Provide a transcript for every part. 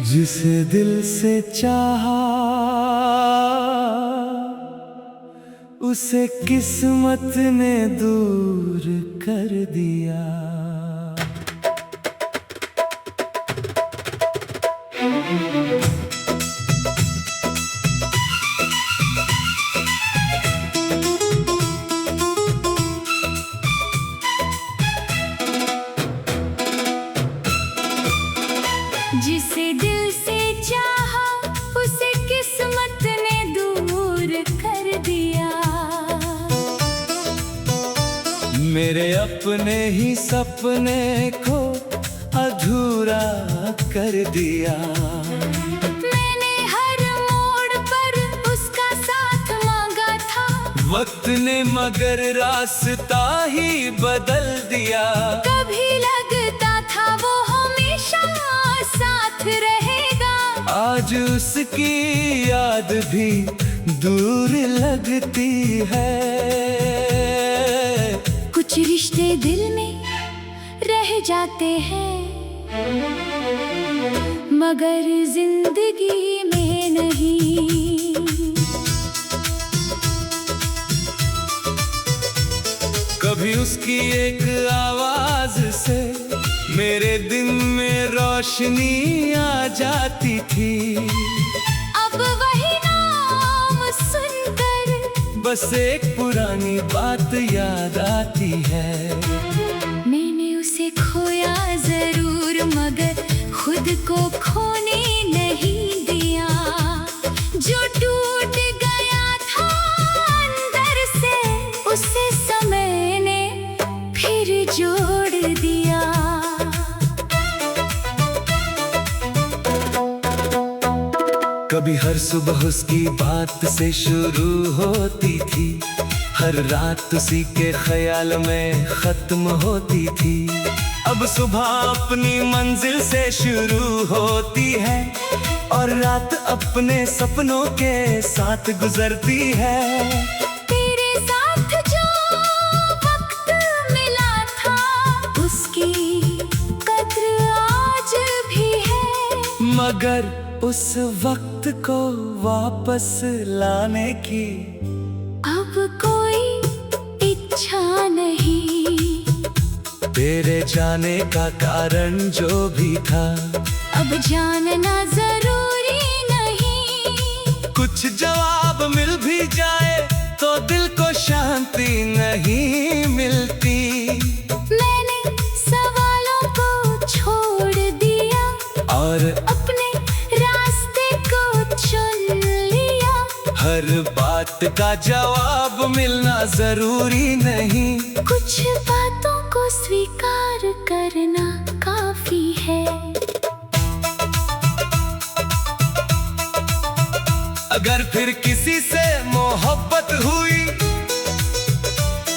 जिसे दिल से चाहा उसे किस्मत ने दूर कर दिया। जिसे दिल से चाहा उसे किस्मत ने दूर कर दिया। मेरे अपने ही सपने को अधूरा कर दिया। मैंने हर मोड़ पर उसका साथ मांगा था, वक्त ने मगर रास्ता ही बदल दिया। कभी लगता था वो हमेशा साथ रहेगा, आज उसकी याद भी दूर लगती है। कुछ रिश्ते दिल में रह जाते हैं मगर जिंदगी में नहीं। कभी उसकी एक आवाज से मेरे दिन में रोशनी आ जाती थी। अब वही नाम सुनकर बस एक पुरानी बात याद आती है। मैंने उसे खोया जरूर मगर खुद को खोने नहीं दिया। जो टूट गया था अंदर से उसे समय ने फिर जोड़ दिया। कभी हर सुबह उसकी बात से शुरू होती थी, हर रात उसी के ख्याल में खत्म होती थी। अब सुबह अपनी मंजिल से शुरू होती है और रात अपने सपनों के साथ गुजरती है। तेरे साथ जो वक्त मिला था उसकी कद्र आज भी है, मगर उस वक्त को वापस लाने की अब कोई इच्छा नहीं। तेरे जाने का कारण जो भी था अब जानना जरूरी नहीं। कुछ जवाब मिल भी जाए तो दिल को शांति नहीं मिलती। मैंने सवालों को छोड़ दिया और अपने रास्ते को चुन लिया। हर बात का जवाब मिलना जरूरी नहीं। कुछ बातों को स्वीकार करना काफी है। अगर फिर किसी से मोहब्बत हुई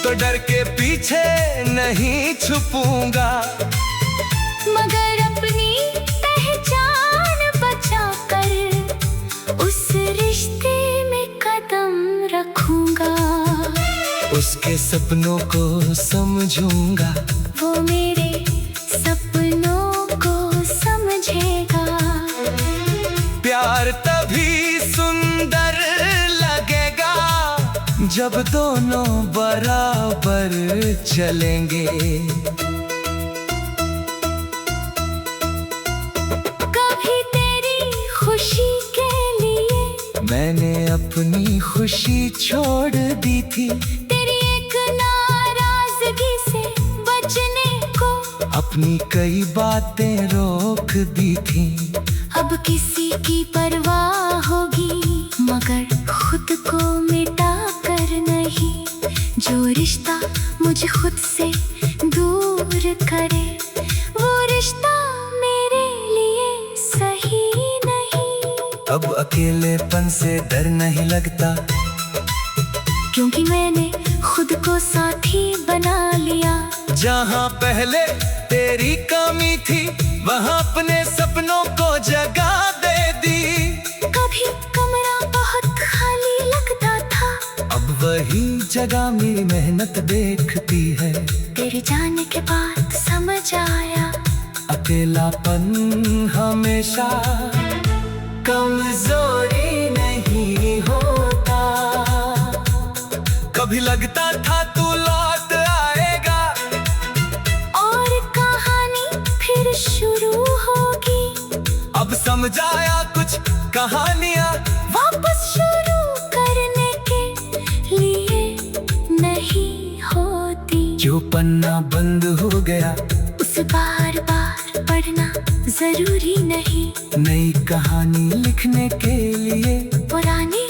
तो डर के पीछे नहीं छुपूंगा, मगर अपनी पहचान बचाकर उस रिश्ते में कदम रखूंगा। उसके सपनों को समझूंगा, वो मेरे सपनों को समझेगा। प्यार तभी सुंदर लगेगा जब दोनों बराबर चलेंगे। कभी तेरी खुशी के लिए मैंने अपनी खुशी छोड़ दी थी, तेरी एक नाराजगी से बचने को अपनी कई बातें रोक दी थी। अब किसी की परवाह होगी मगर खुद को मिटा कर नहीं। जो रिश्ता मुझे खुद से दूर करे वो रिश्ता मेरे लिए सही नहीं। अब अकेलेपन से डर नहीं लगता क्योंकि मैंने खुद को साथी बना लिया। जहाँ पहले तेरी कमी थी वहाँ अपने सपनों को जगह दे दी। कभी कमरा बहुत खाली लगता था, अब वही जगह लगा मेरी मेहनत देखती है। तेरे जाने के बाद समझ आया अकेलापन हमेशा कमजोरी नहीं होता। कभी लगता था तू लौट आएगा और कहानी फिर शुरू होगी। अब समझ आया कुछ कहानियां वापस शुरू करने के लिए नहीं होती। जो पन्ना बंद हो गया उसे बार बार पढ़ना जरूरी नहीं। नई कहानी लिखने के लिए पुरानी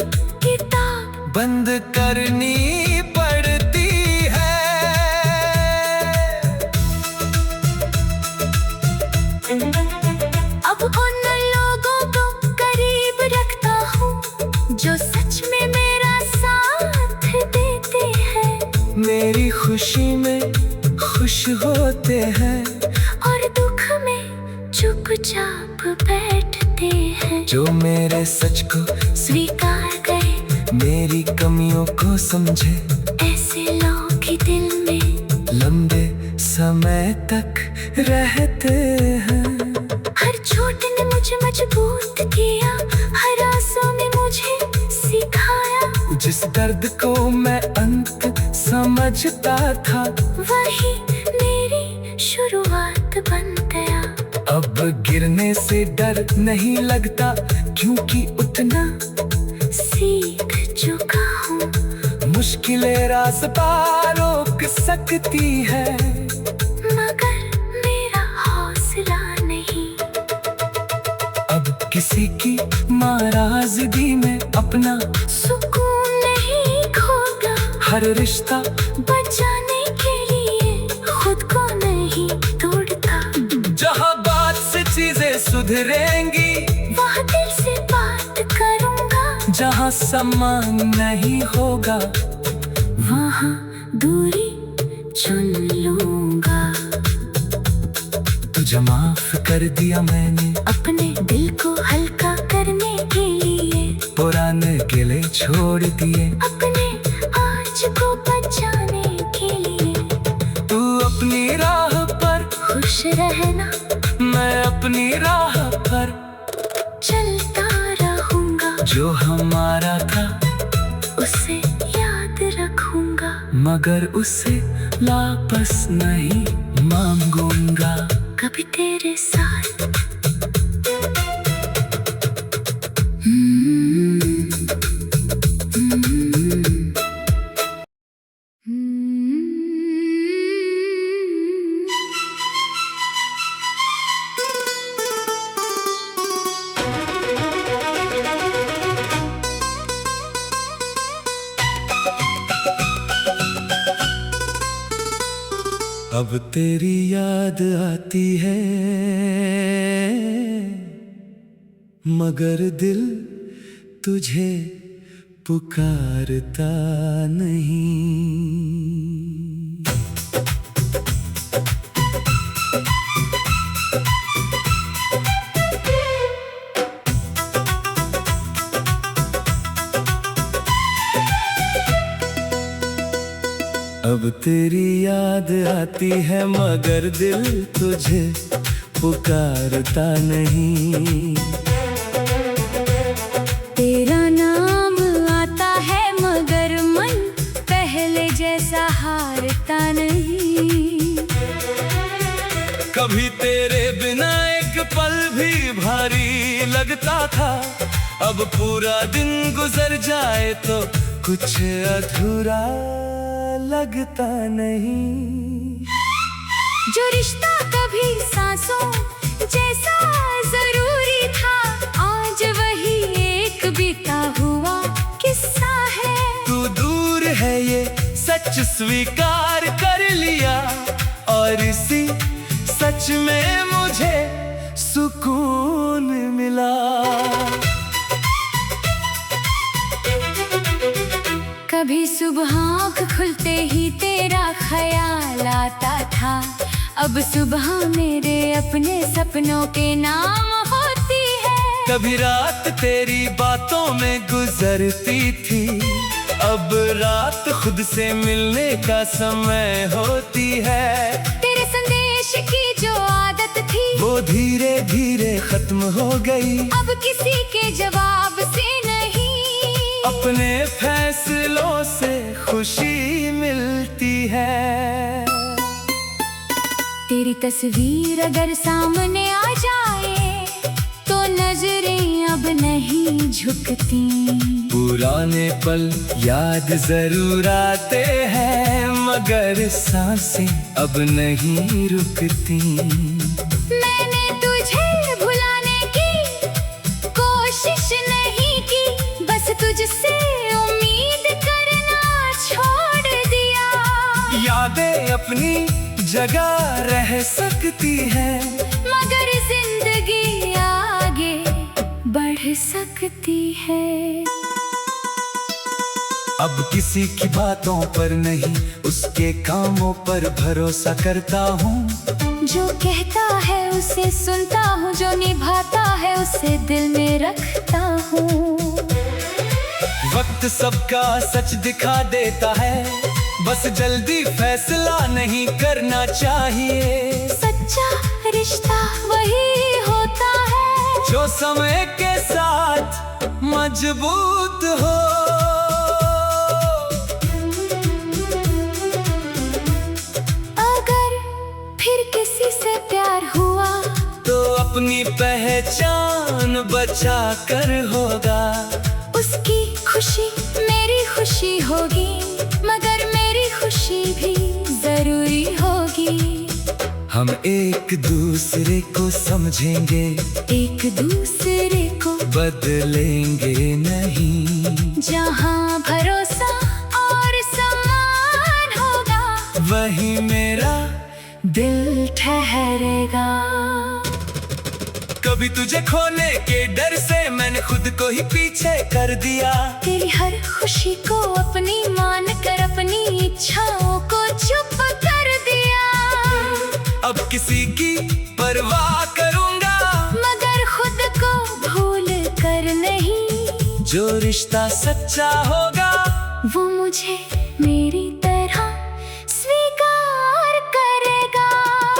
किताब बंद करनी पड़ती है। अब उन लोगों को करीब रखता हूँ जो सच में मेरा साथ देते हैं। मेरी खुशी में खुश होते हैं और दुख में चुपचाप बैठते हैं। जो मेरे सच को स्वीकार गए मेरी कमियों को समझे। ऐसे लोग ही दिल में लंबे समय तक रहते हैं। हर चोट ने मुझे मजबूत किया, हर आंसू ने मुझे सिखाया। जिस दर्द को मैं अंत समझता था वही मेरी शुरुआत बन गया। अब गिरने से डर नहीं लगता क्योंकि उतना सीख चुका हूँ। मुश्किलें रास्ता रोक सकती है मगर मेरा हौसला नहीं। अब किसी की नाराजगी में अपना सुकून नहीं खोगा। हर रिश्ता बचाने के लिए खुद को नहीं तोड़ता। जहाँ बात से चीजें सुधरेंगी वहाँ दिल से बात करूँगा। जहाँ सम्मान नहीं होगा वहाँ दूरी चुन लूँगा। तुझे माफ कर दिया मैंने अपने दिल को हल्का करने के लिए। पुराने गिले छोड़ दिए अपने आज को बचाने के लिए। तू अपनी राह पर खुश रहना मैं अपनी राह पर चलता रहूँगा। जो हमारा था उसे याद रखूँगा। मगर उसे वापस नहीं मांगूंगा कभी तेरे साथ अब तेरी याद आती है मगर दिल तुझे पुकारता नहीं। अब तेरी याद आती है मगर दिल तुझे पुकारता नहीं। तेरा नाम आता है मगर मन पहले जैसा हारता नहीं। कभी तेरे बिना एक पल भी भारी लगता था। अब पूरा दिन गुजर जाए तो कुछ अधूरा लगता नहीं। जो रिश्ता कभी सांसों जैसा जरूरी था आज वही एक बीता हुआ किस्सा है। तू दूर है ये सच स्वीकार कर लिया और इसी सच में मुझे सुकून मिला। कभी सुबह आँख खुलते ही तेरा ख्याल आता था। अब सुबह मेरे अपने सपनों के नाम होती है। कभी रात तेरी बातों में गुजरती थी अब रात खुद से मिलने का समय होती है। तेरे संदेश की जो आदत थी वो धीरे धीरे खत्म हो गई। अब किसी के जवाब से नहीं, अपने फैसलों से खुशी मिलती है। तेरी तस्वीर अगर सामने आ जाए तो नजरें अब नहीं झुकती। पुराने पल याद जरूर आते हैं, मगर सांसें अब नहीं रुकती। मैंने तुझे भुलाने की कोशिश नहीं की, बस तुझसे उम्मीद करना छोड़ दिया। यादें अपनी जगह रह सकती है, मगर जिंदगी आगे बढ़ सकती है। अब किसी की बातों पर नहीं, उसके कामों पर भरोसा करता हूँ। जो कहता है उसे सुनता हूँ, जो निभाता है उसे दिल में रखता हूँ। वक्त सबका सच दिखा देता है, बस जल्दी फैसला नहीं करना चाहिए। सच्चा रिश्ता वही होता है जो समय के साथ मजबूत हो। अगर फिर किसी से प्यार हुआ तो अपनी पहचान बचा कर होगा। उसकी खुशी मेरी खुशी होगी, मगर मेरी खुशी भी जरूरी होगी। हम एक दूसरे को समझेंगे, एक दूसरे को बदलेंगे नहीं। जहाँ भरोसा और सम्मान होगा, वही मेरा दिल ठहरेगा। कभी तुझे खोने के डर से मैंने खुद को ही पीछे कर दिया। तेरी हर खुशी को अपनी मान कर अपनी इच्छाओं को चुप कर दिया। अब किसी की परवाह करूंगा, मगर खुद को भूल कर नहीं। जो रिश्ता सच्चा होगा वो मुझे मेरी तरह स्वीकार करेगा।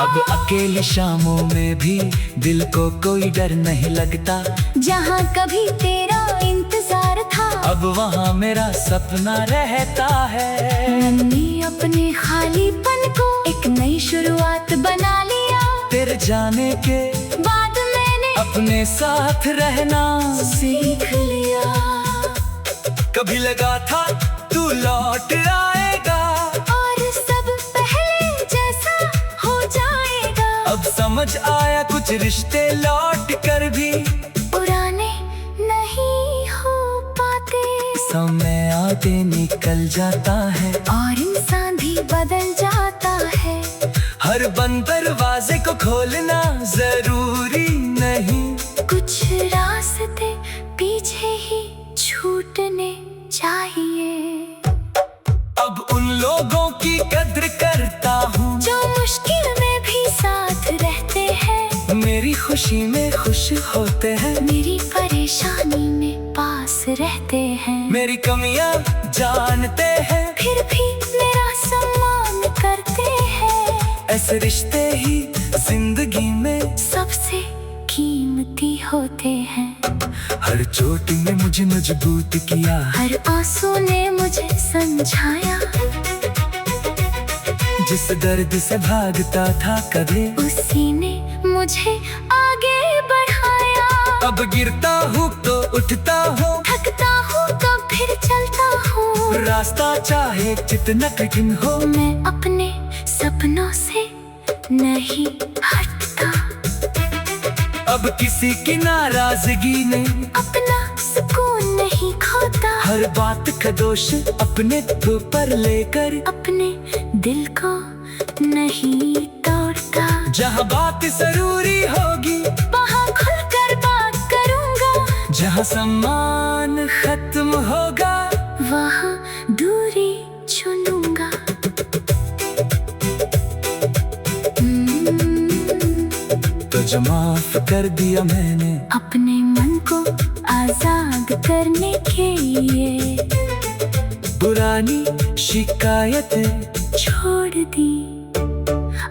अब अकेली शामों में भी दिल को कोई डर नहीं लगता। जहाँ कभी तेरा इंतजार था, अब वहाँ मेरा सपना रहता है। मैंने अपने खालीपन को एक नई शुरुआत बना लिया। तेरे जाने के बाद मैंने अपने साथ रहना सीख लिया। कभी लगा था तू लौट आएगा, और सब पहले जैसा हो जाएगा। अब समझ आया कुछ रिश्ते लौट कर भी पुराने नहीं हो पाते। समय आते निकल जाता है, और इंसान भी बदल जाता है। हर बंद दरवाजे को खोलना जरूरी नहीं। कुछ रास्ते पीछे ही छूटने चाहिए। अब उन लोगों की कद्र करता हूँ जो मुश्किल में भी साथ रहते हैं। मेरी खुशी में खुश होते हैं, मेरी परेशानी में पास रहते हैं। मेरी कमियां जानते हैं, फिर भी मेरा सम्मान करते हैं। ऐसे रिश्ते ही जिंदगी में सबसे कीमती होते हैं। हर चोट ने मुझे मजबूत किया, हर आंसू ने मुझे समझाया। जिस दर्द से भागता था कभी, उसी ने मुझे आगे बढ़ाया। अब गिरता हूँ तो उठता हूँ, थकता हूँ तो फिर चलता हूँ। रास्ता चाहे जितना कठिन हो, मैं अपने सपनों से नहीं हटता। अब किसी की नाराजगी ने अपना सुकून नहीं खोता। हर बात का दोष अपने ऊपर लेकर अपने दिल को नहीं तोड़ता। जहाँ बात जरूरी होगी वहाँ खुलकर बात करूँगा। जहाँ सम्मान खत्म होगा वहाँ दूरी चुनूंगा। तुझे माफ कर दिया मैंने अपने मन को आजाद करने के लिए। पुरानी शिकायतें छोड़ दी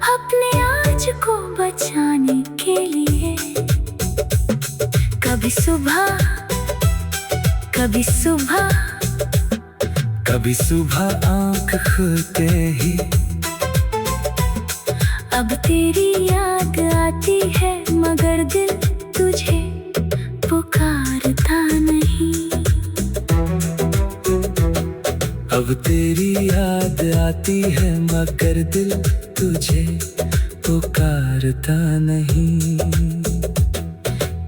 अपने आज को बचाने के लिए। कभी सुबह कभी सुबह कभी सुबह आंख खुलते ही अब तेरी याद आती है, मगर दिल तुझे पुकारता नहीं। अब तेरी याद आती है, मगर दिल तुझे पुकारता नहीं।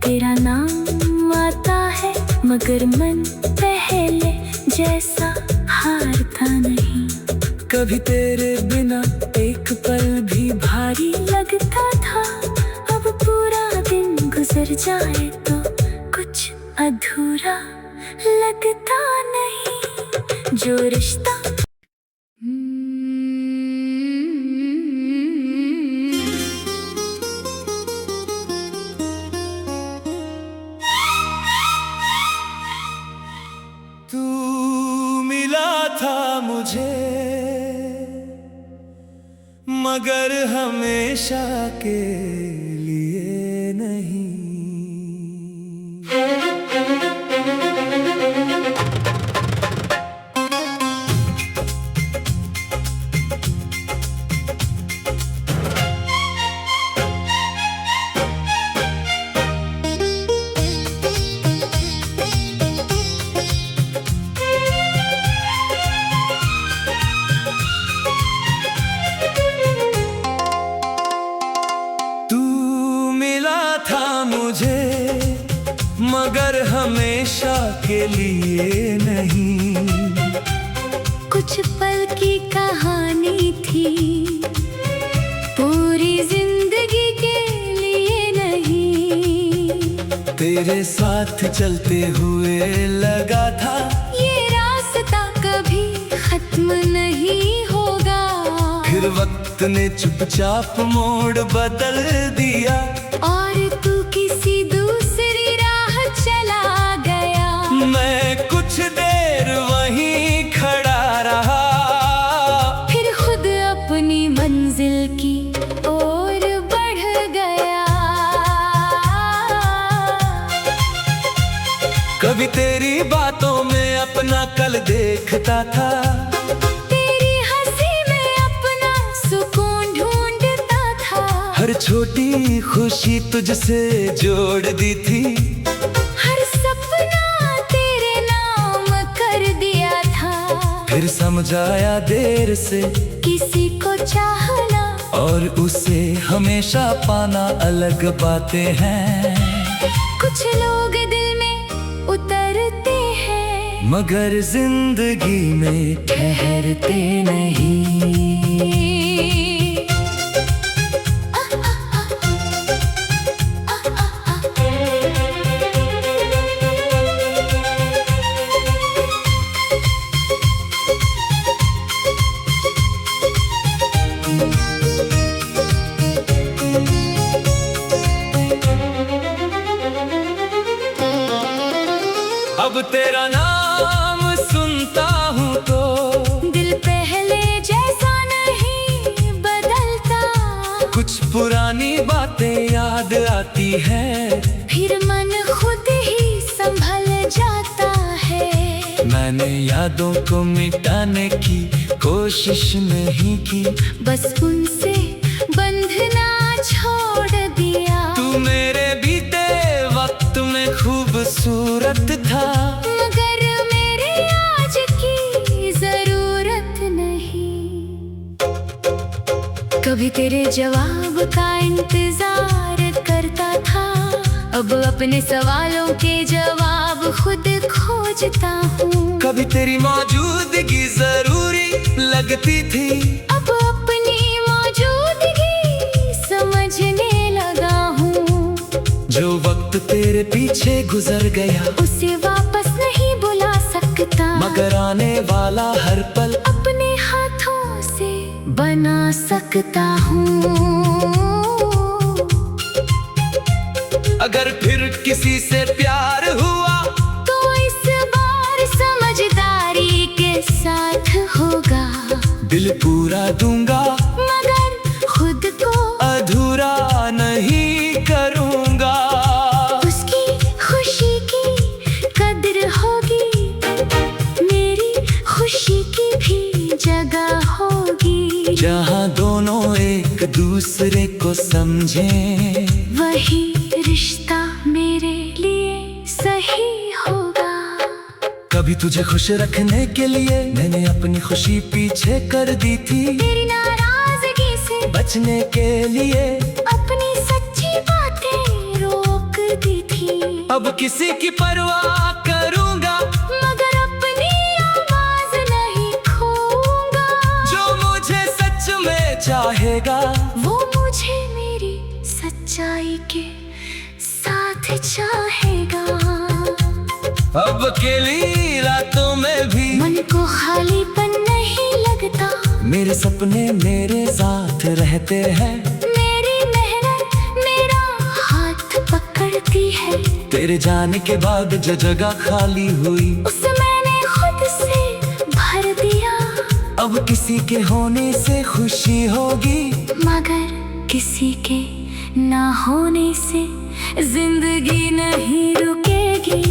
तेरा नाम आता है, मगर मन पहले जैसा हारता नहीं। कभी तेरे बिना एक पल भी भारी लगता था, अब पूरा दिन गुजर जाए तो कुछ अधूरा लगता नहीं। जो रिश्ता तू मिला था मुझे, मगर हमेशा के लिए नहीं। मगर हमेशा के लिए नहीं। कुछ पल की कहानी थी, पूरी जिंदगी के लिए नहीं। तेरे साथ चलते हुए लगा था ये रास्ता कभी खत्म नहीं होगा। फिर वक्त ने चुपचाप मोड़ बदल दिया और तू किसी दूसरी राह चला गया। मैं कुछ देर वहीं खड़ा रहा, फिर खुद अपनी मंजिल की ओर बढ़ गया। कभी तेरी बातों में अपना कल देखता था, तेरी हंसी में अपना सुकून ढूंढता था। हर छोटी खुशी तुझसे जोड़ दी थी, हर सपना तेरे नाम कर दिया था। फिर समझाया देर से किसी को चाहना और उसे हमेशा पाना अलग बातें हैं। कुछ लोग दिल में उतरते हैं, मगर जिंदगी में ठहरते नहीं। अब तेरा नाम सुनता हूँ तो दिल पहले जैसा नहीं बदलता। कुछ पुरानी बातें याद आती है, फिर मन खुद ही संभल जाता है। मैंने यादों को मिटाने की कोशिश नहीं की, बस उनसे बंधना छोड़ दिया। तू मेरे बीते वक्त में खूबसूरत था, मगर मेरे आज की जरूरत नहीं। कभी तेरे जवाब का इंतजार करता था, अब अपने सवालों के जवाब खुद खोजता हूँ। कभी तेरी मौजूदगी जरूरी लगती थी, अब अपनी मौजूदगी समझने लगा हूँ। जो वक्त तेरे पीछे गुजर गया उसे वापस नहीं बुला सकता, मगर आने वाला हर पल अपने हाथों से बना सकता हूँ। अगर फिर किसी से प्यार हुआ तो इस बार समझदारी के साथ दिल पूरा दूंगा, मगर खुद को अधूरा नहीं करूंगा। उसकी खुशी की कदर होगी, मेरी खुशी की भी जगह होगी। जहाँ दोनों एक दूसरे को समझें, वही रिश्ता मेरे लिए सही होगा। कभी तुझे खुश रखने के लिए मैंने अपनी खुशी पीछे कर दी थी। तेरी नाराजगी से बचने के लिए अपनी सच्ची बातें रोक दी थी। अब किसी की परवाह करूंगा, मगर अपनी आवाज नहीं खोऊंगा। जो मुझे सच में चाहेगा, वो मुझे मेरी सच्चाई के साथ चाहेगा। अब अकेली रातों में भी मन को खालीपन नहीं लगता, मेरे सपने मेरे साथ रहते हैं। मेरी मेहनत मेरा हाथ पकड़ती है। तेरे जाने के बाद जो जगह खाली हुई, उसे मैंने खुद से भर दिया। अब किसी के होने से खुशी होगी, मगर किसी के ना होने से जिंदगी नहीं रुकेगी।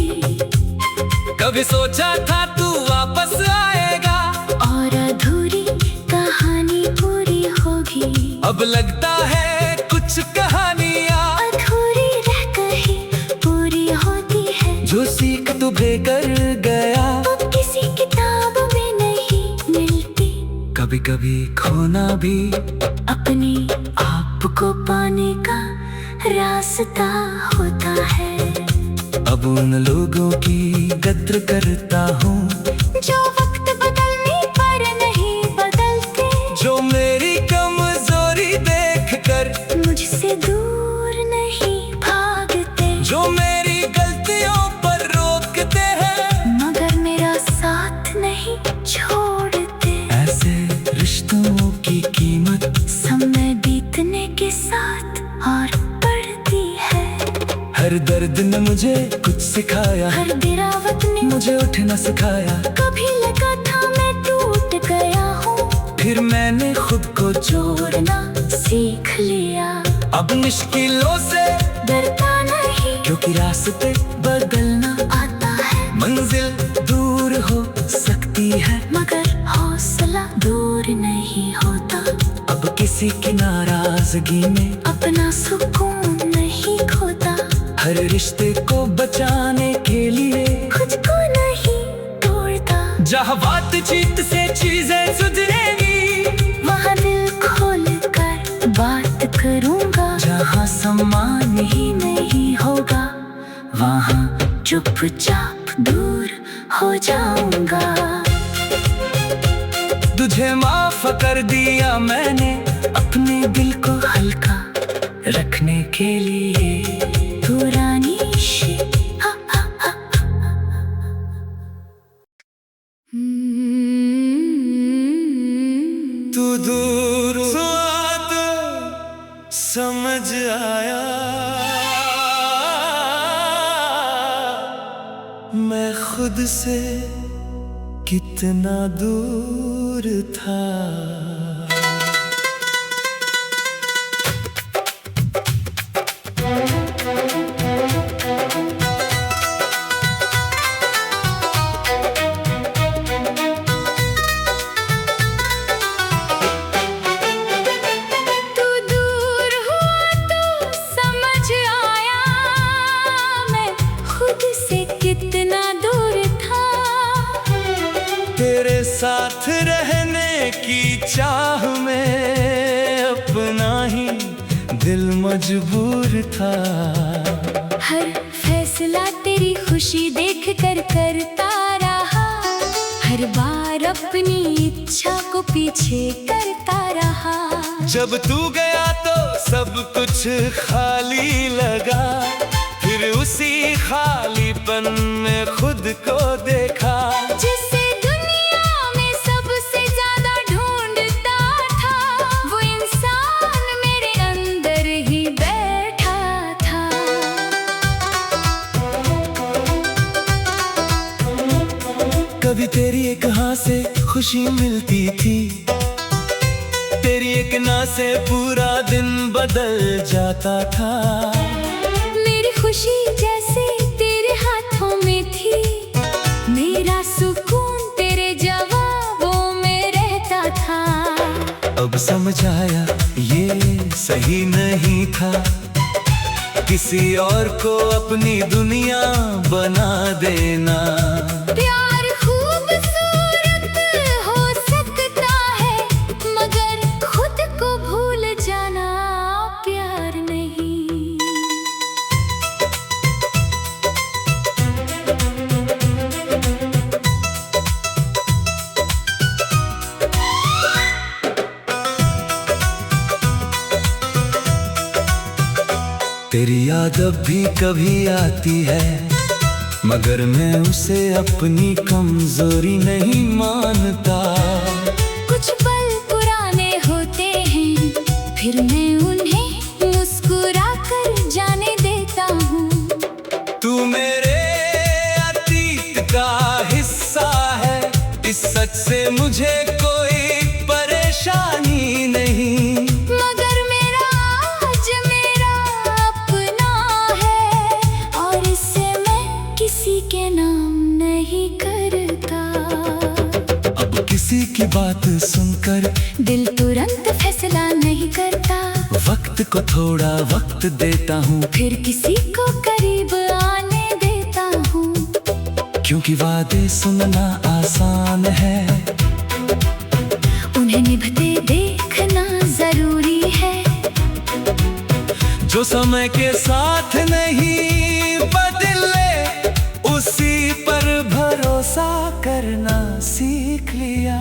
कभी सोचा था तू वापस आएगा, और अधूरी कहानी पूरी होगी। अब लगता है कुछ कहानियाँ अधूरी रहकर ही पूरी होती है। जो सीख तुम्हें कर गया, अब किसी किताब में नहीं मिलती। कभी कभी खोना भी अपनी आप को पाने का रास्ता होता है। अब उन लोगों की कद्र करता हूँ, जो वक्त बदलने पर नहीं बदलते, जो मेरी कमजोरी देखकर मुझसे दूर नहीं भागते, जो मेरी गलतियों पर रोकते हैं, मगर मेरा साथ नहीं छोड़ते। ऐसे रिश्तों की कीमत समय बीतने के साथ और बढ़ती है। हर दर्द ने मुझे कुछ सिखाया, हर गिरावट ने मुझे उठना सिखाया। कभी लगा था मैं टूट गया हूँ, फिर मैंने खुद को जोड़ना सीख लिया। अब मुश्किलों से डरता नहीं, क्योंकि रास्ते बदलना आता है। मंजिल दूर हो सकती है, मगर हौसला दूर नहीं होता। अब किसी की नाराजगी में अपना सुकून नहीं खोता। हर रिश्ते को बचाने के लिए खुद को नहीं तोड़ता। जहाँ बातचीत से चीजें सुधरेगी, वहाँ दिल खोल कर बात करूँगा। जहाँ सम्मान ही नहीं होगा, वहाँ चुपचाप दूर हो जाऊंगा। तुझे माफ कर दिया मैंने, अपने दिल को हल्का रखने के लिए। पुरानी तू दूर हुआ तो समझ आया, मैं खुद से कितना दूर था। तेरे साथ रहने की चाह में अपना ही दिल मजबूर था। हर फैसला तेरी खुशी देख कर करता रहा। हर बार अपनी इच्छा को पीछे करता रहा। जब तू गया तो सब कुछ खाली लगा, फिर उसी खालीपन में खुद को देखा। जिसे दुनिया में सबसे ज्यादा ढूंढता था, वो इंसान मेरे अंदर ही बैठा था। कभी तेरी एक हाँ से खुशी मिलती थी, तेरी एक ना से पूरा दिन बदल जाता था। मेरी खुशी जैसे तेरे हाथों में थी, मेरा सुकून तेरे जवाबों में रहता था। अब समझ आया ये सही नहीं था, किसी और को अपनी दुनिया बना देना। प्यार खूबसूरत हो सकता है, मगर खुद को भूल जाना प्यार नहीं। तेरी याद अब भी कभी आती है, मगर मैं उसे अपनी कमजोरी नहीं मानता। कुछ पल पुराने होते हैं, फिर मैं उन्हें मुस्कुरा कर जाने देता हूँ। तू मेरे अतीत का हिस्सा है, इस सच से मुझे कोई परेशानी नहीं। मगर मेरा आज मेरा अपना है, और इससे मैं किसी के नाम नहीं करता। अब किसी की बात सुनकर दिल तुरंत फैसला नहीं करता, वक्त को थोड़ा वक्त देता हूँ। फिर किसी को करीब आने देता हूँ। क्योंकि वादे सुनना आसान है, उन्हें निभते देखना जरूरी है। जो समय के साथ नहीं बदले, उसी पर भरोसा करना सीख लिया।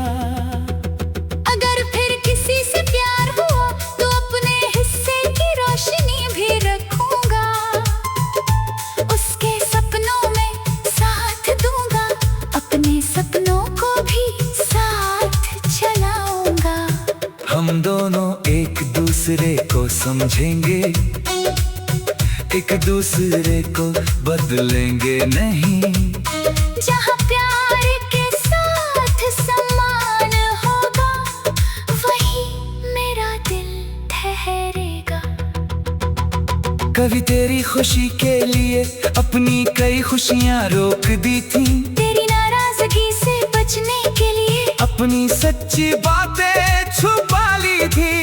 अगर फिर किसी से प्यार हुआ तो अपने हिस्से की रोशनी भी रखूंगा, उसके सपनों में साथ दूंगा, अपने सपनों को भी साथ चलाऊंगा। हम दोनों एक दूसरे को समझेंगे, एक दूसरे को बदलेंगे नहीं। जहाँ प्यार के साथ सम्मान होगा, वही मेरा दिल ठहरेगा। कभी तेरी खुशी के लिए अपनी कई खुशियाँ रोक दी थी, तेरी नाराजगी से बचने के लिए अपनी सच्ची बातें छुपा ली थी।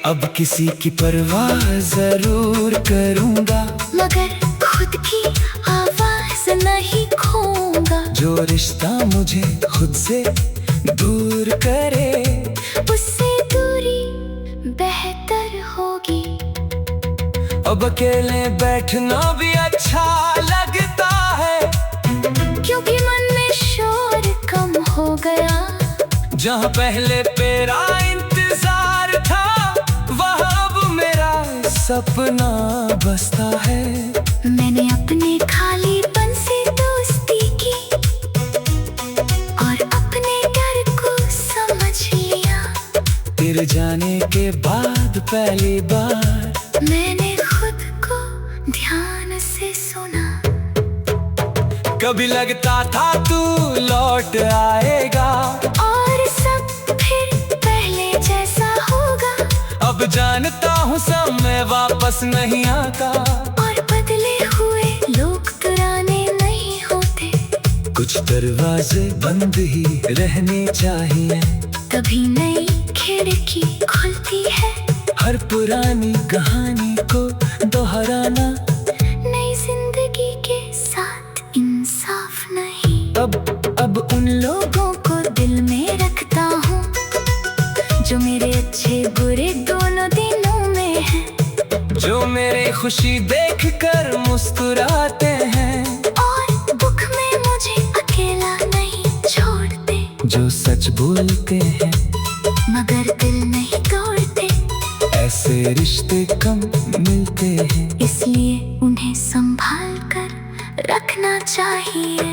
अब किसी की परवाह जरूर करूँगा, मगर खुद की आवाज नहीं खोऊंगा। जो रिश्ता मुझे खुद से दूर करे, उससे दूरी बेहतर होगी। अब अकेले बैठना भी अच्छा लगता है, क्योंकि मन में शोर कम हो गया। जहाँ पहले तेरा इंतजार था, वहाँ अब मेरा सपना बसता है। मैंने अपने खालीपन से दोस्ती की, और अपने डर को समझ लिया। तेरे जाने के बाद पहली बार मैंने खुद को ध्यान से सुना। कभी लगता था तू लौट आएगा, और सब फिर पहले जैसा होगा। अब जानता हूँ समय वापस नहीं आता, और बदले हुए लोग पुराने नहीं होते। कुछ दरवाजे बंद ही रहने चाहिए, कभी नई खिड़की खुलती है। हर पुरानी कहानी को दोहराना नई जिंदगी के साथ इंसाफ नहीं। अब उन लोगों को दिल में रखता हूँ, जो मेरे अच्छे बुरे दोनों दिनों में हैं। जो मेरे खुशी देखकर मुस्कुराते हैं, और दुख में मुझे अकेला नहीं छोड़ते। जो सच बोलते हैं मगर दिल नहीं तोड़ते। ऐसे रिश्ते कम मिलते हैं, इसलिए उन्हें संभाल कर रखना चाहिए।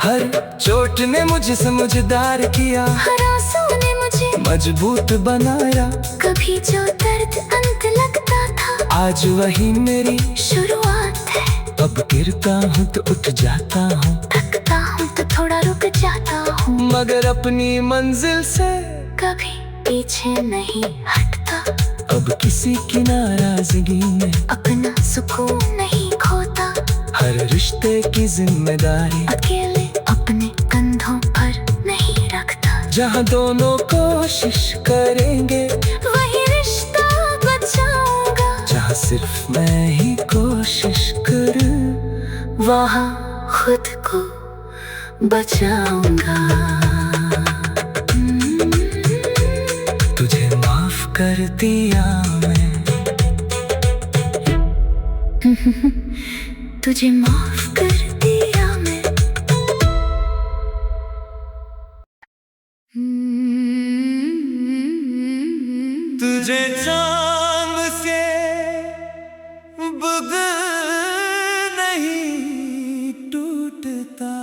हर चोट ने मुझे समझदार किया, हर आंसू ने मुझे मजबूत बनाया। कभी जो दर्द अंत लगता था, आज वही मेरी शुरुआत है। अब गिरता हूँ तो उठ जाता हूँ, थकता हूँ तो थोड़ा रुक जाता हूँ, मगर अपनी मंजिल से कभी पीछे नहीं हटता, अब किसी की नाराजगी में अपना सुकून नहीं खोता, हर रिश्ते की जिम्मेदारी अकेले अपने कंधों पर नहीं रखता। जहाँ दोनों कोशिश करेंगे वही रिश्ता बचाऊंगा, जहाँ सिर्फ मैं ही कोशिश करूं वहाँ खुद को बचाऊंगा। तुझे माफ कर दिया मैं तुझे माफ कर दिया मैं। तुझे चांद से बुग़्ज़ नहीं टूटता,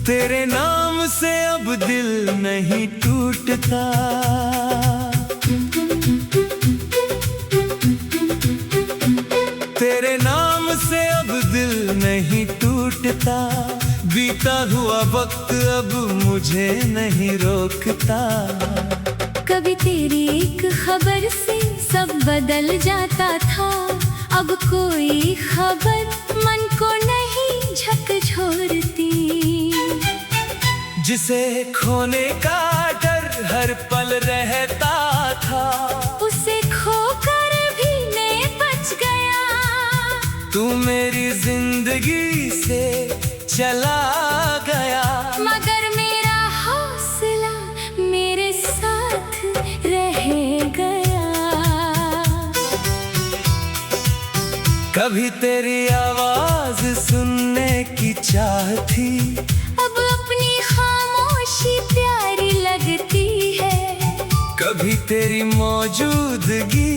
तेरे नाम से अब दिल नहीं टूटता, तेरे नाम से अब दिल नहीं टूटता, बीता हुआ वक्त अब मुझे नहीं रोकता। कभी तेरी एक खबर से सब बदल जाता था, अब कोई खबर मन को नहीं झकझोरती। जिसे खोने का डर हर पल रहता था, उसे खोकर भी मैं बच गया। तू मेरी जिंदगी से चला गया, मगर मेरा हौसला मेरे साथ रह गया। कभी तेरी आवाज सुनने की चाह थी, अब अपनी खामोशी प्यारी लगती है। कभी तेरी मौजूदगी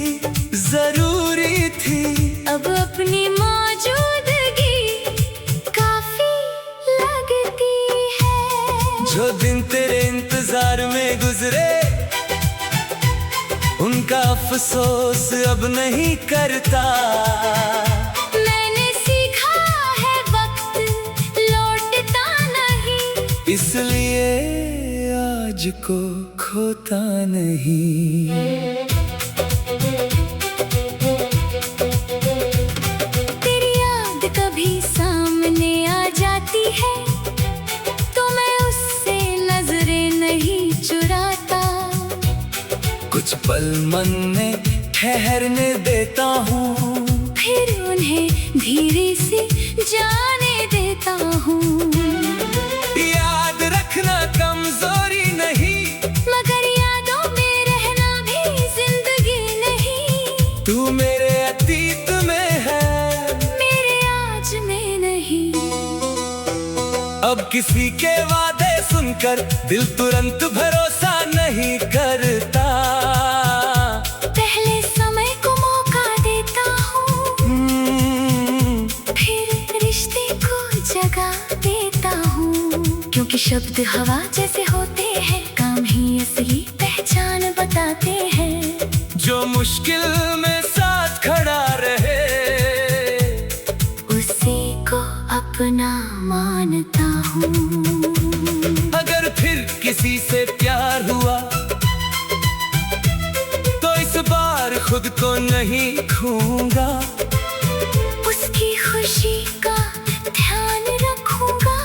जरूरी थी, अब अपनी मौजूदगी काफी लगती है। जो दिन तेरे इंतजार में गुजरे उनका अफसोस अब नहीं करता। मैंने सीखा है वक्त लौटता नहीं, इसलिए आज को खोता नहीं। तेरी याद कभी सामने आ जाती है, तो मैं उससे नजरें नहीं चुराता। कुछ पल मन में ठहरने देता हूँ, फिर उन्हें धीरे से जाने देता हूँ। याद रखना कमजोरी नहीं, मगर यादों में रहना भी जिंदगी नहीं। तू मेरे अतीत में है, मेरे आज में नहीं। अब किसी के वादे सुनकर दिल तुरंत भरोसा नहीं करता। पहले समय को मौका देता हूँ, फिर रिश्ते को जगह देता हूँ। क्योंकि शब्द हवा जैसे होते हैं, काम ही असली पहचान बताते हैं। जो मुश्किल में साथ खड़ा रहे, उसी को अपना मानता हूँ। अगर फिर किसी से प्यार हुआ तो इस बार खुद को नहीं खोऊंगा। उसकी खुशी का ध्यान रखूंगा,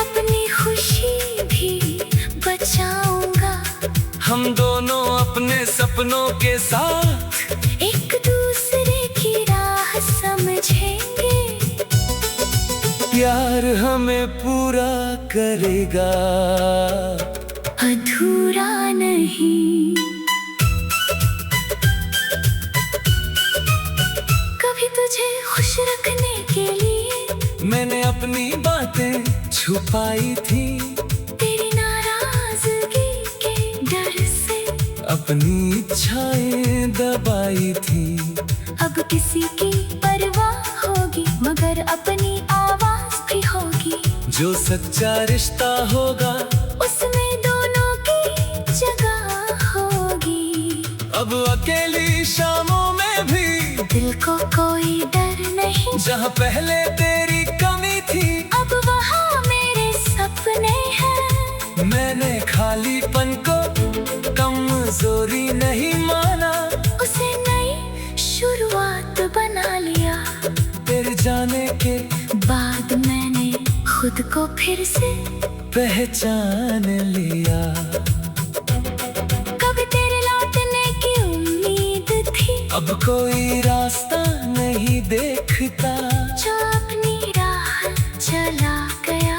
अपनी खुशी भी बचाऊंगा। हम दोनों अपने सपनों के साथ एक दूसरे की राह समझेंगे। प्यार हमें पूरा करेगा, अधूरा नहीं। कभी तुझे खुश रखने के लिए मैंने अपनी बातें छुपाई थी, तेरी नाराजगी के डर से अपनी इच्छाएं दबाई थी। अब किसी की परवाह होगी, मगर अपनी आवाज भी होगी। जो सच्चा रिश्ता होगा उसमें दोनों की जगह होगी। अब अकेली शामों में भी दिल को कोई डर नहीं, जहाँ पहले तेरी कमी थी अब वहाँ मेरे सपने हैं। मैंने खालीपन को कमजोरी नहीं माना, उसे नई शुरुआत बना लिया। तेरे जाने के बाद मैंने खुद को फिर से पहचान लिया। कभी तेरे लौटने की उम्मीद थी, अब कोई रास्ता नहीं देखता, जो अपनी राह चला गया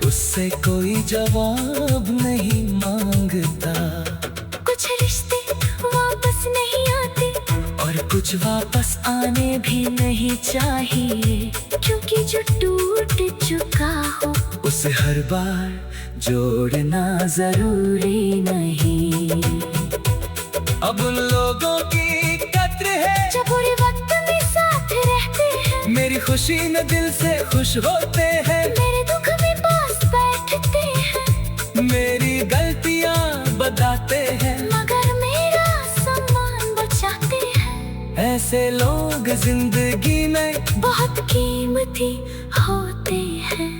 उससे कोई जवाब नहीं मांगता। कुछ रिश्ते वापस नहीं आते और कुछ वापस आने भी नहीं चाहिए, क्योंकि जो टूट चुका हो उसे हर बार जोड़ना जरूरी नहीं। अब उन लोगों की कद्र है जो बुरे वक्त में साथ रहते हैं, मेरी खुशी में दिल से खुश होते हैं, मेरे दुख में पास बैठते हैं, मेरी गलतियां बताते हैं, मगर मेरा सम्मान बचाते हैं। ऐसे लोग जिंदगी में बहुत कीमती होते हैं।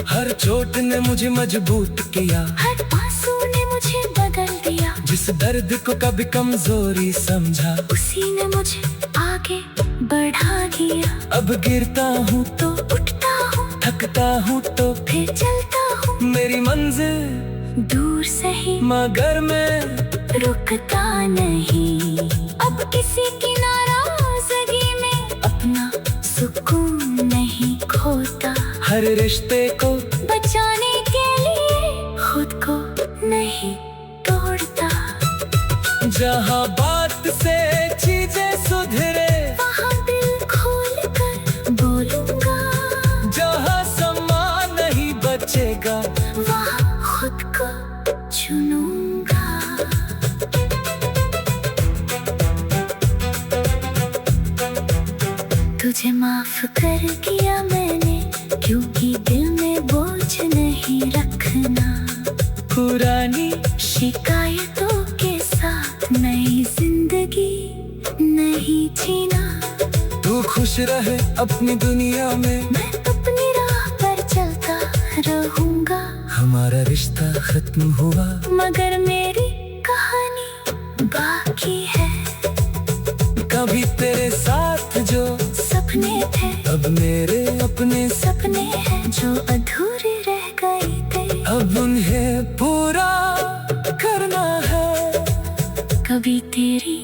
हर चोट ने मुझे मजबूत किया, हर आंसू ने मुझे बदल दिया, जिस दर्द को कभी कमजोरी समझा उसी ने मुझे आगे बढ़ा दिया। अब गिरता हूँ तो उठता हूँ, थकता हूँ तो फिर चलता हूँ, मेरी मंजिल दूर से ही मगर मैं रुकता नहीं। अब किसी की नाराजगी में अपना सुकून नहीं खोता, हर रिश्ते को बचाने के लिए खुद को नहीं तोड़ता। जहाँ बात से चीजें सुधरे वहाँ दिल खोल कर बोलूँगा, जहाँ सम्मान नहीं बचेगा वहाँ खुद को चुनूंगा। तुझे माफ कर दिया मैंने, क्योंकि दिल में बोझ नहीं रखना। पुरानी शिकायतों के साथ नई जिंदगी नहीं जीना। तू खुश रहे अपनी दुनिया में, मैं अपनी राह पर चलता रहूंगा। हमारा रिश्ता खत्म हुआ मगर मेरी कहानी बाकी है। कभी तेरे साथ जो सपने थे अब मेरे अपने सपने हैं, जो अधूरे रह गए थे अब उन्हें पूरा करना है। कभी तेरी